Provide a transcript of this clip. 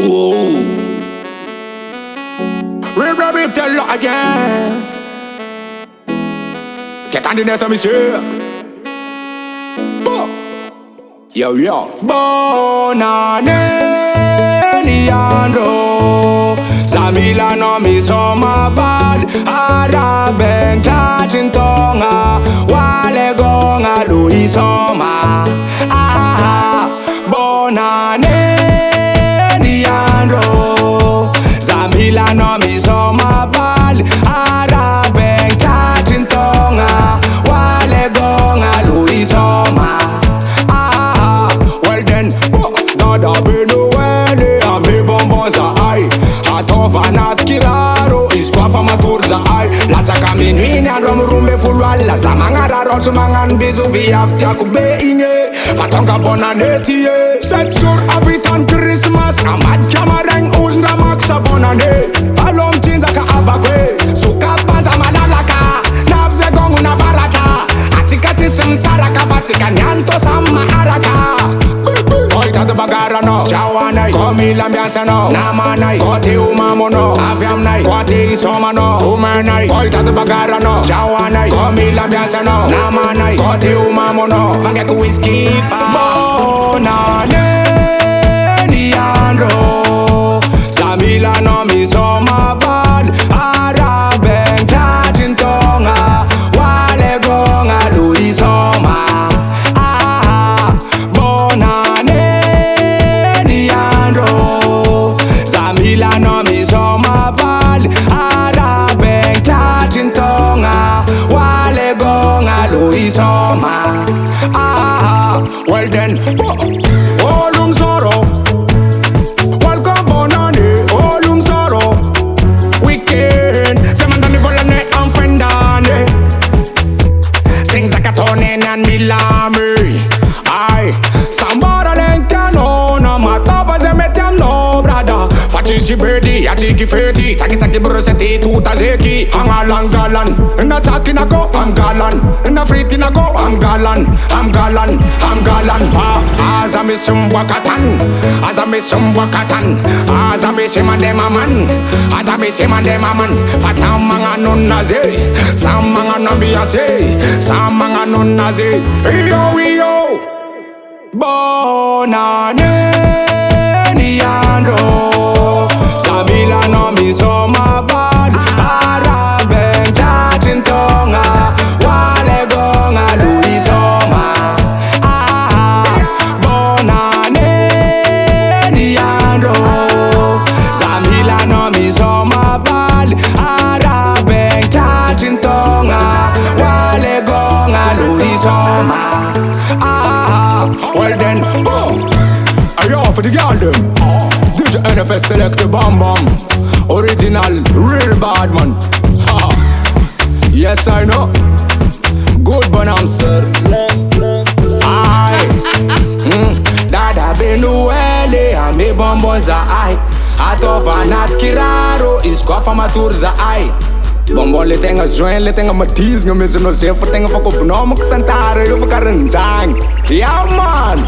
Ooh. Rip, Telo again. Get on the nest of monsieur. Yo. Bonne Année, Niandro. Samila no mi soma bad. Araben tachintonga. Wale gonga lui soma. Bonne Année, Niandro. Samila no mi soma bad. Araben tachintonga. Wale gonga lui soma. Da beno wele a me bonbon za ai. Atova nat kiraro iskwafa matur za ai. Latsa kaminwini androm rumbe fulwala. Zamangara rosu mangan bizu viaftia kube inye. Fatonga bonne année tie. 7 jours avitan Christmas. Amad kamareng uzna maksa bonne année. Alom tinza ka avakwe. Suka panza malalaka. Navze gongu na barata. Atikati simsaraka fatika nyanto sama araka. Oita bagara no, chawanai, komi lambiansa no, namanai, kote umamo no, aviam nai, kote isoma no, sumanai. Oita bagara no, chawanai, komi lambiansa no, namanai, kote umamo no, vange ku whisky fa. Bonne Année, Niandro. Samila no mi soma bad. Araben tachintonga. Wale gonga lui soma. No mi soma bad. Araben tachintonga. Wale gonga lui soma. Well then, olum sorrow. Welcome bonne année, olum sorrow. Weekend, semandani volane amfendane. Sing zakatonen and milame. Ay, sambara lenkano na matapa zemetem no brada. Fatisi bedi, atiki feti, taki broseti, tuta zeki. I'm galan, na taki nako, I'm galan, na friti nako, I'm galan fa. Azami sumbwakatan, azami semande maman, fa samanga nunaze, samanga nambiase, samanga nunaze. Yo, bonne année, Niandro. Samila no mi soma bad. Araben tachintonga. Wale gonga lui soma. Bonne année, Niandro. Samila no mi soma bad. Araben tachintonga. Wale gonga lui soma. Well then, ayo for the girl them. DJ NFS select the bam. Original, real bad man. Yes I know. Good bonams. Aye. Dada benu wele a me bonbon za ai. Atova nat kiraro iskwafa matur za ai. Bonbon le tenga join, le tenga matiz. Nga mese no sefa tenga fakop no makatantara. Yo fakaranjang. Yeah man.